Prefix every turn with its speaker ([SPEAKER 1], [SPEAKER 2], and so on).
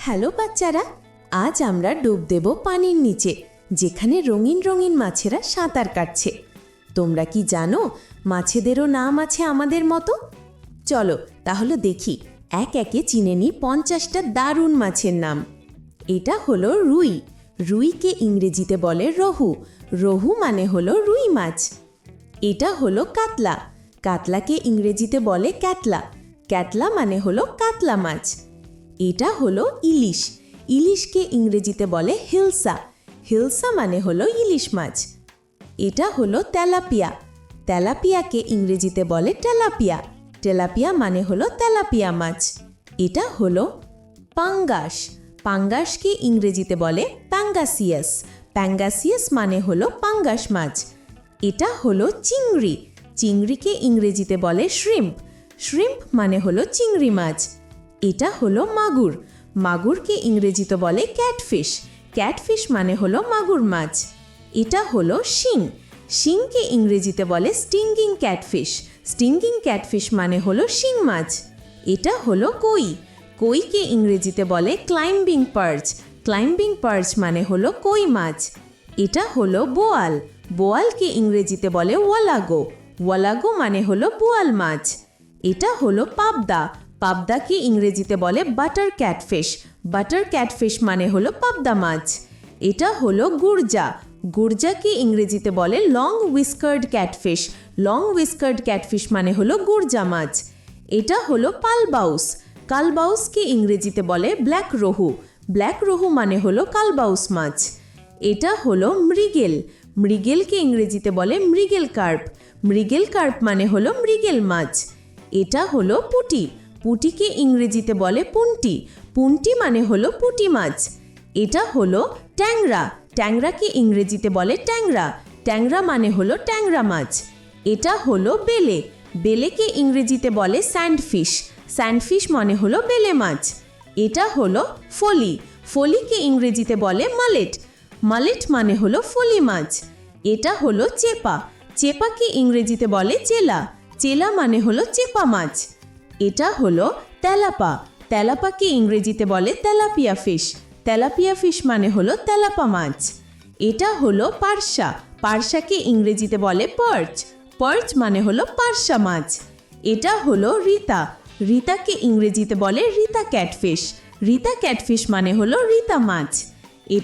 [SPEAKER 1] Hello বাচ্চারা, আজ আমরা ডুব দেব পানির নিচে, যেখানে রঙিন রঙিন মাছেরা সাঁতার কাটছে। তোমরা কি জানো মাছেদেরও নাম আছে আমাদের মতো? চলো তাহলে দেখি, এক একে চিনে নিই 50টা দারুণ মাছের নাম। এটা হলো রুই। রুইকে ইংরেজিতে বলে রহু। রহু মানে হলো রুই মাছ। এটা হলো কাতলা। কাতলাকে ইংরেজিতে বলে ক্যাটলা। ক্যাটলা মানে হলো কাতলা মাছ। এটা হলো ইলিশ। ইলিশকে ইংরেজিতে বলে হিলসা। হিলসা মানে হলো ইলিশ মাছ। এটা হলো তেলাপিয়া। তেলাপিয়াকে ইংরেজিতে বলে তেলাপিয়া। তেলাপিয়া মানে হলো তেলাপিয়া মাছ। এটা হলো পাঙ্গাস। পাঙ্গাসকে ইংরেজিতে বলে প্যাঙ্গাসিয়াস। প্যাঙ্গাসিয়াস মানে হলো পাঙ্গাস মাছ। এটা হলো চিংড়ি। চিংড়িকে ইংরেজিতে বলে শ্রিম্প। শ্রিম্প মানে হলো চিংড়ি মাছ। এটা হলো মাগুর। মাগুরকে ইংরেজিতে বলে ক্যাটফিশ। ক্যাটফিশ মানে হলো মাগুর মাছ। এটা হলো শিং। শিংকে ইংরেজিতে বলে স্টিঙ্গিং ক্যাটফিশ। স্টিঙ্গিং ক্যাটফিশ মানে হলো শিং মাছ। এটা হলো কই। কইকে ইংরেজিতে বলে ক্লাইম্বিং পার্চ। ক্লাইম্বিং পার্চ মানে হলো কই মাছ। এটা হলো বোয়াল। বোয়ালকে ইংরেজিতে বলে ওয়ালাগো। ওয়ালাগো মানে হলো বোয়াল মাছ। এটা হলো পাবদা। পাবদাকে ইংরেজিতে বলে বাটার ক্যাটফিশ। বাটার ক্যাটফিশ মানে হলো পাবদা মাছ। এটা হলো গুরজা। গুরজাকে ইংরেজিতে বলে লং উইস্কার্ড ক্যাটফিশ। লং উইস্কার্ড ক্যাটফিশ মানে হলো গুরজা মাছ। এটা হলো কালবাউস। কালবাউসকে ইংরেজিতে বলে ব্ল্যাক রহু। ব্ল্যাক রহু মানে হলো কালবাউস মাছ। এটা হলো মৃগেল। মৃগেলকে ইংরেজিতে বলে মৃগেল কার্প। মৃগেল কার্প মানে হলো মৃগেল মাছ। এটা হলো পুঁটি। পুঁটিকে ইংরেজিতে বলে পুন্টি। পুন্টি মানে হলো পুঁটি মাছ। এটা হলো ট্যাংরা। ট্যাংরাকে ইংরেজিতে বলে ট্যাংরা। ট্যাংরা মানে হলো ট্যাংরা মাছ। এটা হলো বেলে। বেলেকে ইংরেজিতে বলে স্যান্ডফিশ। স্যান্ডফিশ মানে হলো বেলে মাছ। এটা হলো ফলি। ফলিকে ইংরেজিতে বলে মালেট। মালেট মানে হলো ফলি মাছ। এটা হলো চেপা। চেপাকে ইংরেজিতে বলে চেলা। চেলা মানে হলো চেপা মাছ। এটা হলো তেলাপা। তেলাপাকে ইংরেজিতে বলে তেলাপিয়া ফিশ। তেলাপিয়া ফিশ মানে হলো তেলাপা মাছ। এটা হলো পার্শা। পার্শাকে ইংরেজিতে বলে পার্চ। পার্চ মানে হলো পার্শা মাছ। এটা হলো রিতা। রিতাকে ইংরেজিতে বলে রিতা ক্যাটফিশ। রিতা ক্যাটফিশ মানে হলো রিতা মাছ।